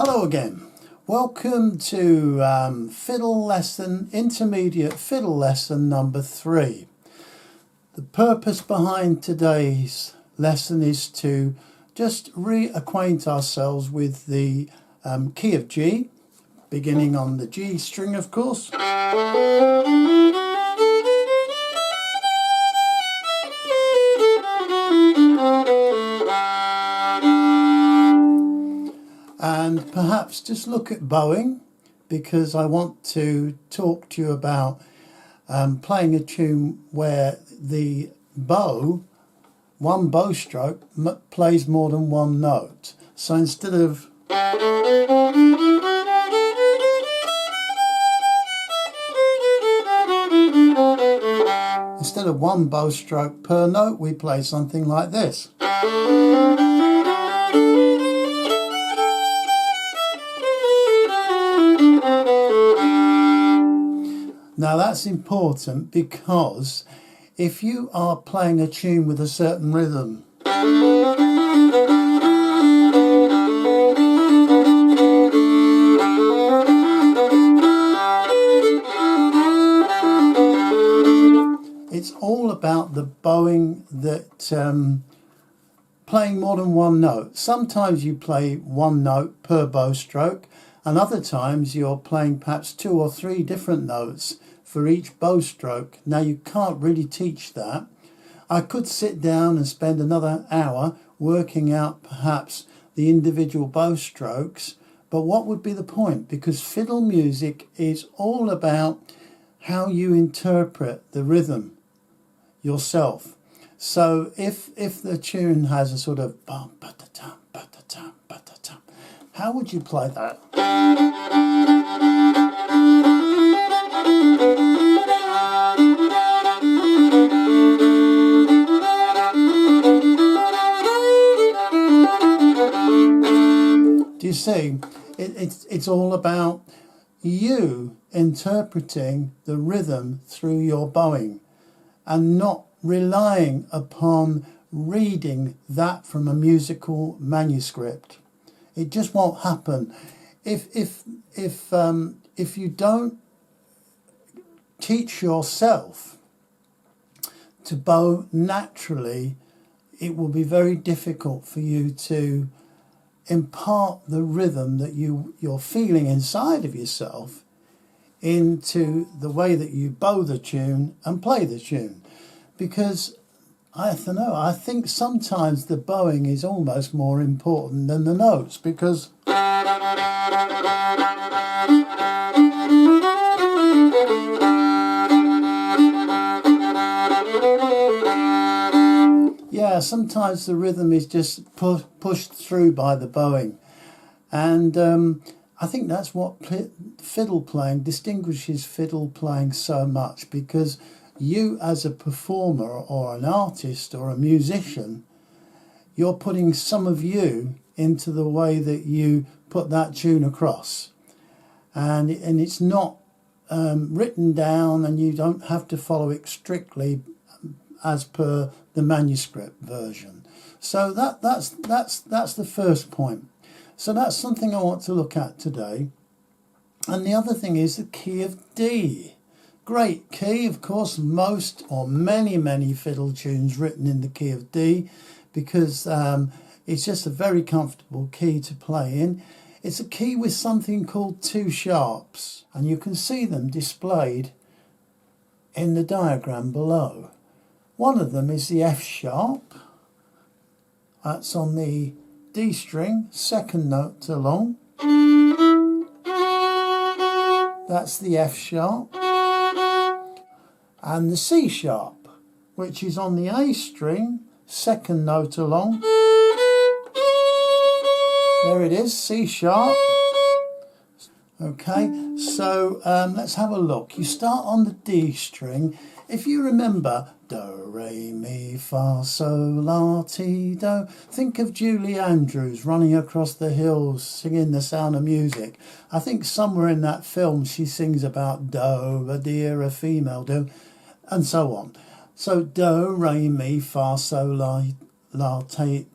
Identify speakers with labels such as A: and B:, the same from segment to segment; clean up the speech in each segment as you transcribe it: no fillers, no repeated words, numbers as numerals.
A: Hello again. Welcome to fiddle lesson, intermediate fiddle lesson number 3. The purpose behind today's lesson is to just reacquaint ourselves with the key of G, beginning on the G string, of course. And perhaps just look at bowing, because I want to talk to you about playing a tune where the bow, one bow stroke, plays more than one note. So instead of one bow stroke per note, we play something like this. Now that's important, because if you are playing a tune with a certain rhythm, it's all about the bowing, that playing more than one note. Sometimes you play one note per bow stroke, and other times you're playing perhaps 2 or 3 different notes for each bow stroke. Now you can't really teach that. I could sit down and spend another hour working out perhaps the individual bow strokes, but what would be the point? Because fiddle music is all about how you interpret the rhythm yourself. So if the tune has a sort of bum ba-da-tum, ba-da-tum, ba-da-tum, how would you play that? Do you see? It's all about you interpreting the rhythm through your bowing, and not relying upon reading that from a musical manuscript. It just won't happen. If you don't teach yourself to bow naturally, it will be very difficult for you to impart the rhythm that you're feeling inside of yourself into the way that you bow the tune and play the tune. Because I don't know, I think sometimes the bowing is almost more important than the notes, because yeah, sometimes the rhythm is just pushed through by the bowing. And I think that's what fiddle playing distinguishes fiddle playing so much, because you as a performer or an artist or a musician, you're putting some of you into the way that you put that tune across. And it's not written down, and you don't have to follow it strictly as per the manuscript version. So that's the first point. So that's something I want to look at today. And the other thing is the key of D. Great key, of course. Most or many fiddle tunes written in the key of D, because it's just a very comfortable key to play in. It's a key with something called 2 sharps, and you can see them displayed in the diagram below. One of them is the F sharp. That's on the D string, second note along. That's the F sharp. And the C sharp, which is on the A string, second note along. There it is, C sharp. Okay, so let's have a look. You start on the D string. If you remember, do, re, mi, fa, sol, la, ti, do. Think of Julie Andrews running across the hills singing The Sound of Music. I think somewhere in that film she sings about do, a dear, a female, do, and so on. So do, re, mi, fa, sol, la, ti,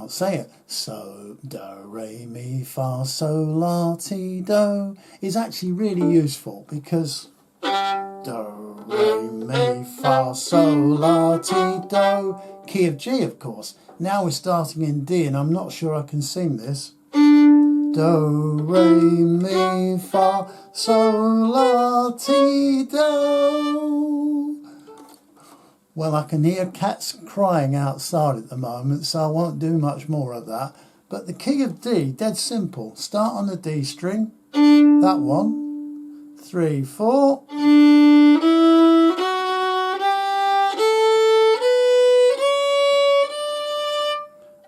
A: can't say it. So, do, re, mi, fa, sol, la, ti, do is actually really useful because do, re, mi, fa, sol, la, ti, do, key of G, of course. Now we're starting in D, and I'm not sure I can sing this. Do, re, mi, fa, sol, la, ti, do. Well, I can hear cats crying outside at the moment, so I won't do much more of that. But the key of D, dead simple. Start on the D string, that one, 3, 4.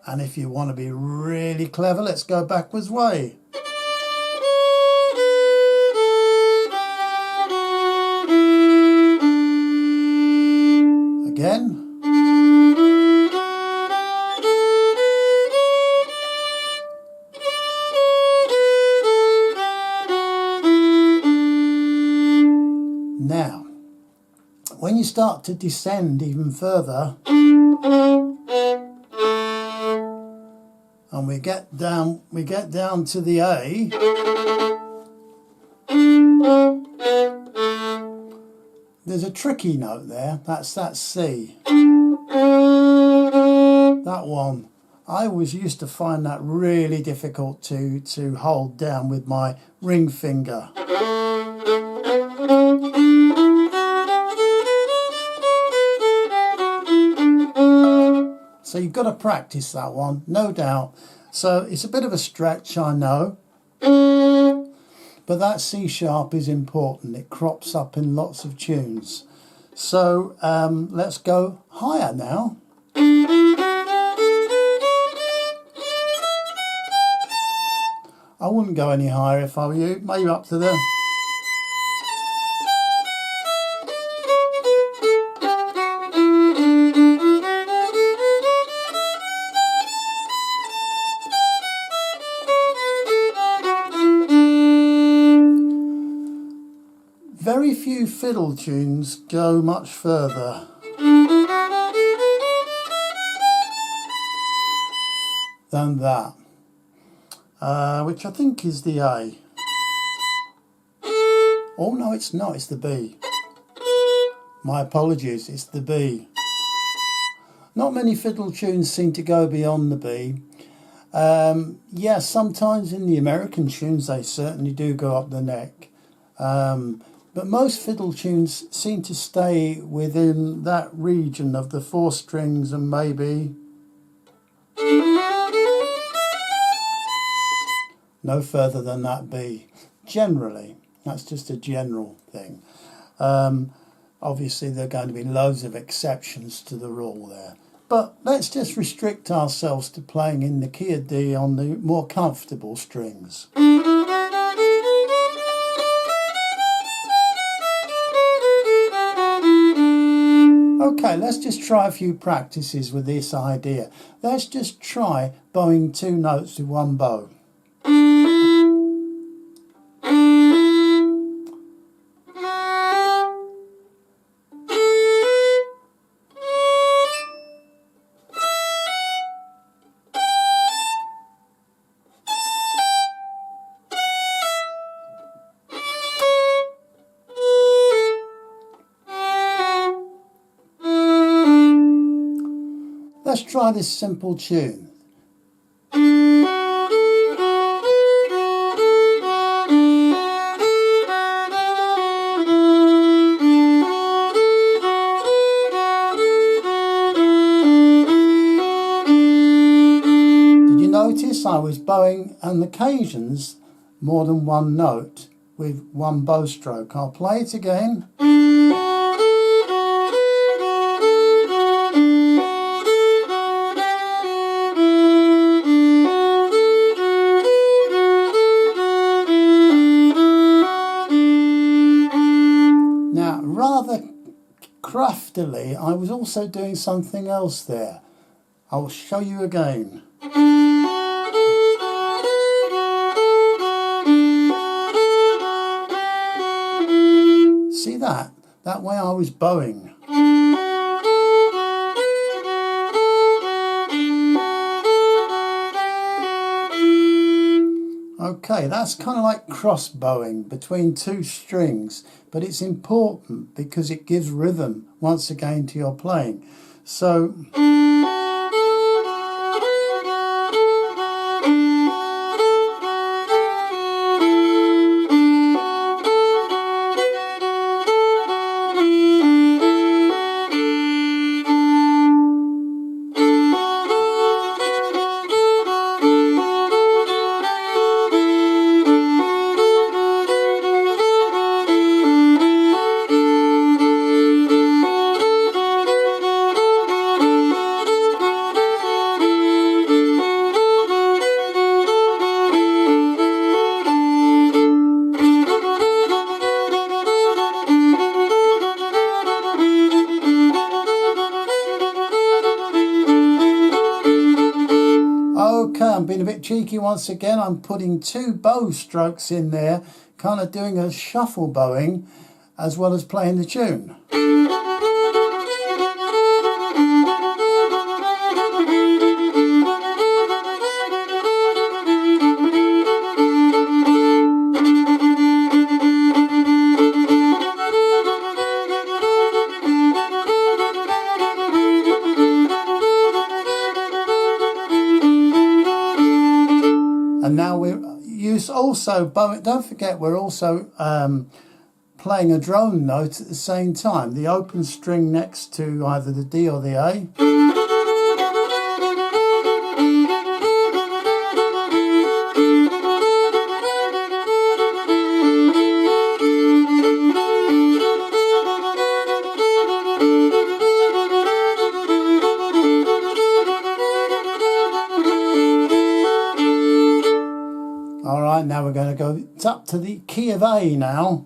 A: And if you want to be really clever, let's go backwards way. Again. Now, when you start to descend even further, and we get down to the A, there's a tricky note there. That's that C. That one. I always used to find that really difficult to hold down with my ring finger. So you've got to practice that one, no doubt. So it's a bit of a stretch, I know. But that C sharp is important. It crops up in lots of tunes. So let's go higher now. I wouldn't go any higher if I were you. Maybe up to the... Very few fiddle tunes go much further than that, which I think is the A. Oh no, it's not, it's the B. My apologies, it's the B. Not many fiddle tunes seem to go beyond the B. Yeah, sometimes in the American tunes they certainly do go up the neck. But most fiddle tunes seem to stay within that region of the 4 strings and maybe no further than that B. Generally, that's just a general thing. Obviously, there are going to be loads of exceptions to the rule there. But let's just restrict ourselves to playing in the key of D on the more comfortable strings. Okay, let's just try a few practices with this idea. Let's just try bowing 2 notes with one bow. Let's try this simple tune. Did you notice I was bowing on occasions more than one note with one bow stroke? I'll play it again. Rather craftily, I was also doing something else there. I'll show you again. See that? That way I was bowing. Okay, that's kind of like cross bowing between two strings, but it's important because it gives rhythm once again to your playing. So okay, I'm being a bit cheeky once again. I'm putting 2 bow strokes in there, kind of doing a shuffle bowing as well as playing the tune. And now we use also bowing. Don't forget, we're also playing a drone note at the same time. The open string next to either the D or the A. All right, now we're going to go up to the key of A now.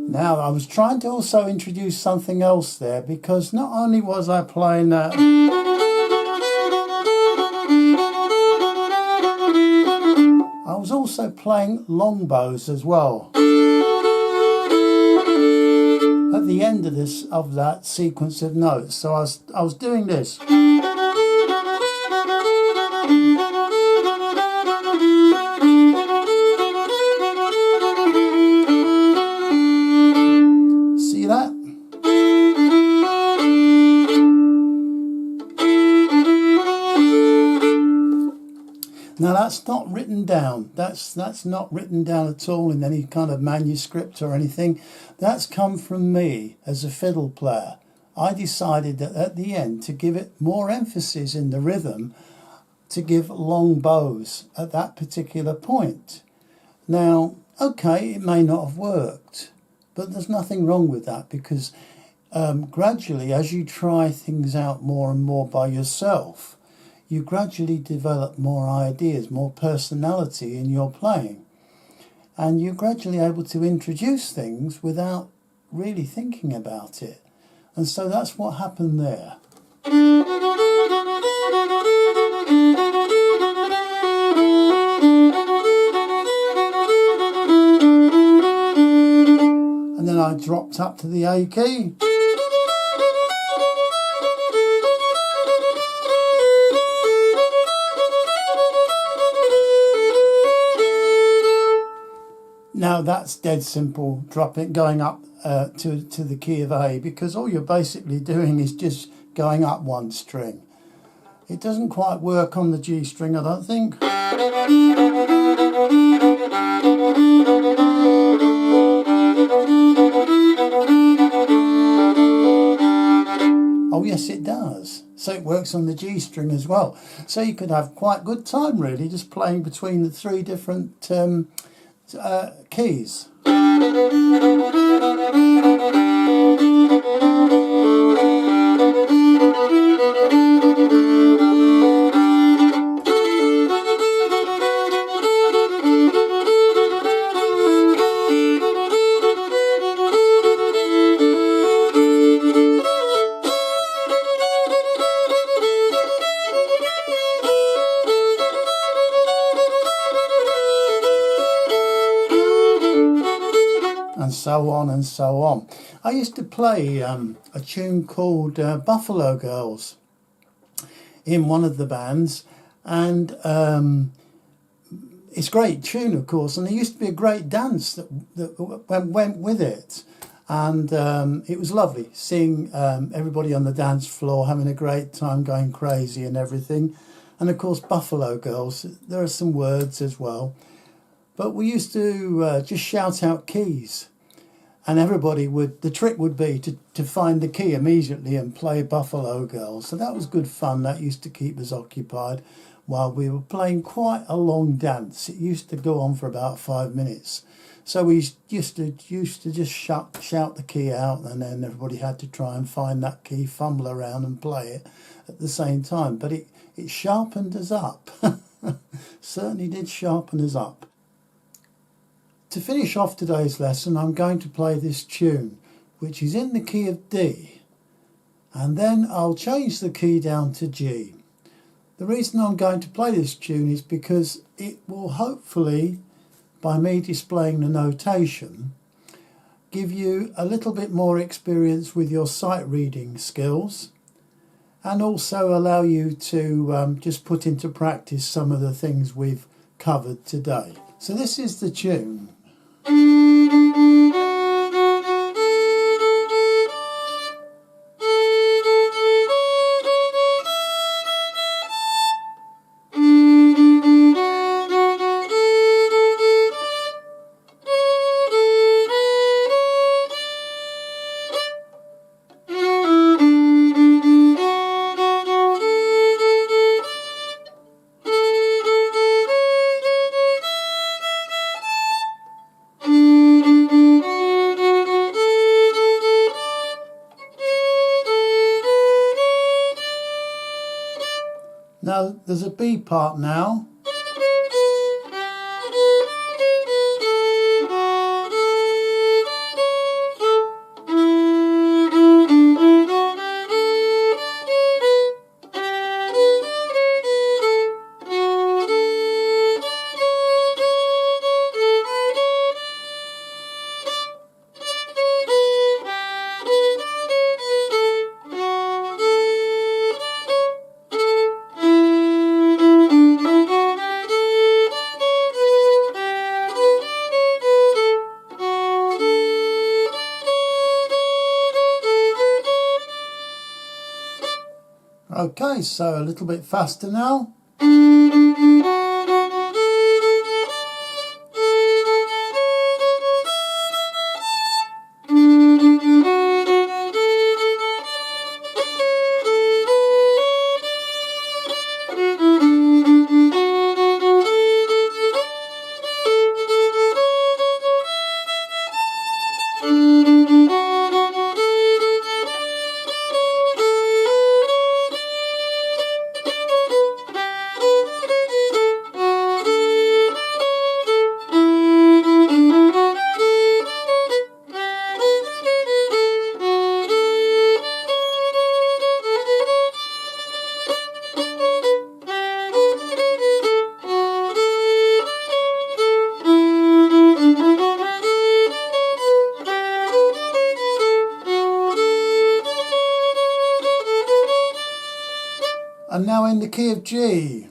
A: Now, I was trying to also introduce something else there, because not only was I playing that, I was also playing long bows as well at the end of that sequence of notes. So I was doing this. See that? Now that's not written down. That's not written down at all in any kind of manuscript or anything. That's come from me as a fiddle player. I decided that at the end, to give it more emphasis in the rhythm, to give long bows at that particular point. Now, okay, it may not have worked, but there's nothing wrong with that, because gradually, as you try things out more and more by yourself, you gradually develop more ideas, more personality in your playing. And you're gradually able to introduce things without really thinking about it. And so that's what happened there. And then I dropped up to the A key. Now that's dead simple, going up to the key of A, because all you're basically doing is just going up one string. It doesn't quite work on the G string, I don't think. Oh yes, it does. So it works on the G string as well. So you could have quite good time really, just playing between the three different keys. And so on and so on. I used to play a tune called Buffalo Girls in one of the bands, and it's a great tune, of course, and there used to be a great dance that went with it, and it was lovely seeing everybody on the dance floor having a great time, going crazy and everything. And of course, Buffalo Girls, there are some words as well. But we used to just shout out keys, and everybody the trick would be to find the key immediately and play Buffalo Girls. So that was good fun. That used to keep us occupied while we were playing quite a long dance. It used to go on for about 5 minutes. So we used to just shout the key out, and then everybody had to try and find that key, fumble around and play it at the same time. But it sharpened us up. Certainly did sharpen us up. To finish off today's lesson, I'm going to play this tune, which is in the key of D, and then I'll change the key down to G. The reason I'm going to play this tune is because it will hopefully, by me displaying the notation, give you a little bit more experience with your sight reading skills, and also allow you to just put into practice some of the things we've covered today. So this is the tune. Now there's a B part now. Okay, so a little bit faster now. And now in the key of G.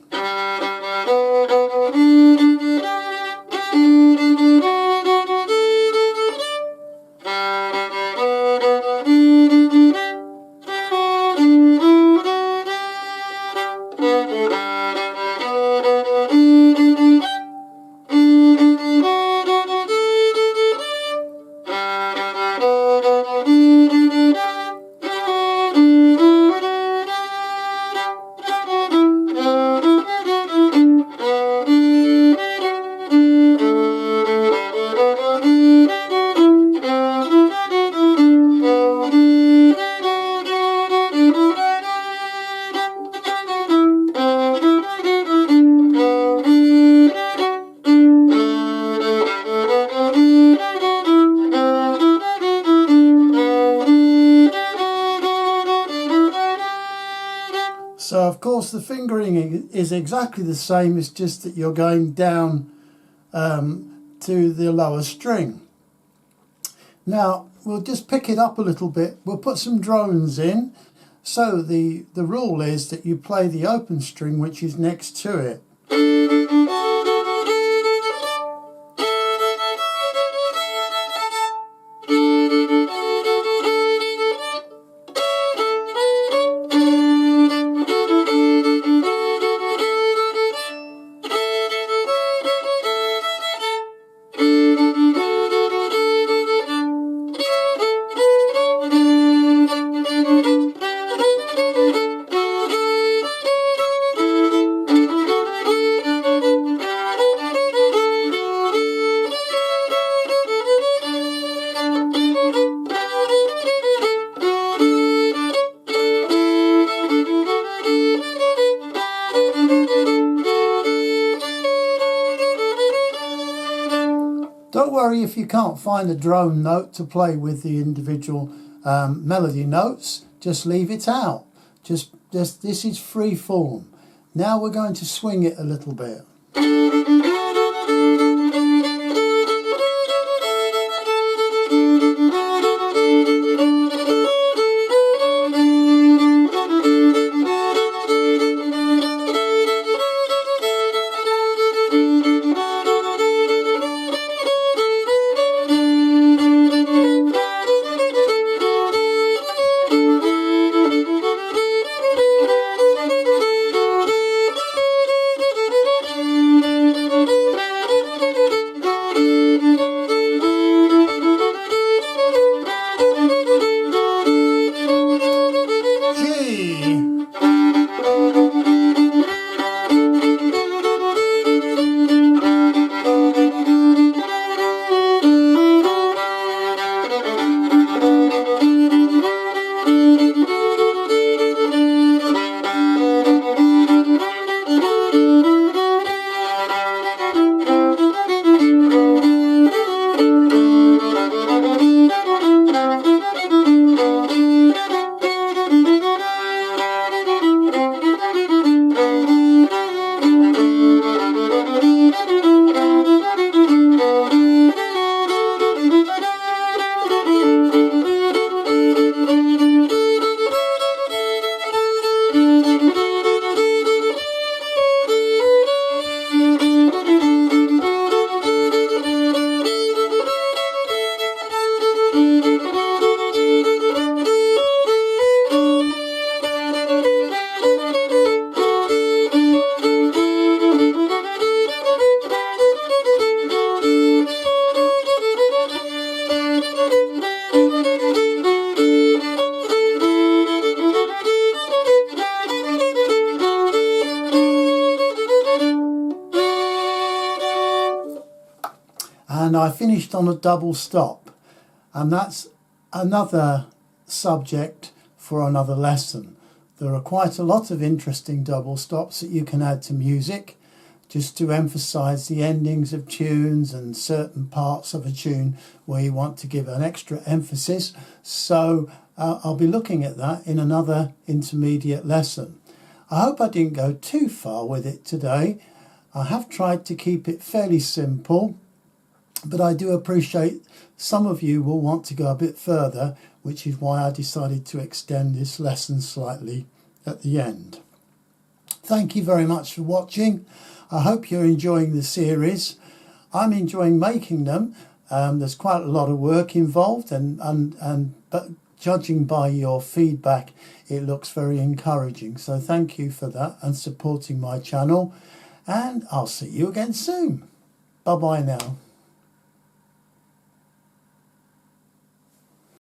A: course the fingering is exactly the same, it's just that you're going down to the lower string. Now we'll just pick it up a little bit, we'll put some drones in. So the rule is that you play the open string which is next to it. Don't worry if you can't find a drone note to play with the individual melody notes, just leave it out. Just this is free form. Now we're going to swing it a little bit. And I finished on a double stop, and that's another subject for another lesson. There are quite a lot of interesting double stops that you can add to music just to emphasize the endings of tunes and certain parts of a tune where you want to give an extra emphasis. So I'll be looking at that in another intermediate lesson. I hope I didn't go too far with it today. I have tried to keep it fairly simple, but I do appreciate some of you will want to go a bit further, which is why I decided to extend this lesson slightly at the end. Thank you very much for watching. I hope you're enjoying the series. I'm enjoying making them. There's quite a lot of work involved, but judging by your feedback, it looks very encouraging. So thank you for that and supporting my channel. And I'll see you again soon. Bye-bye now.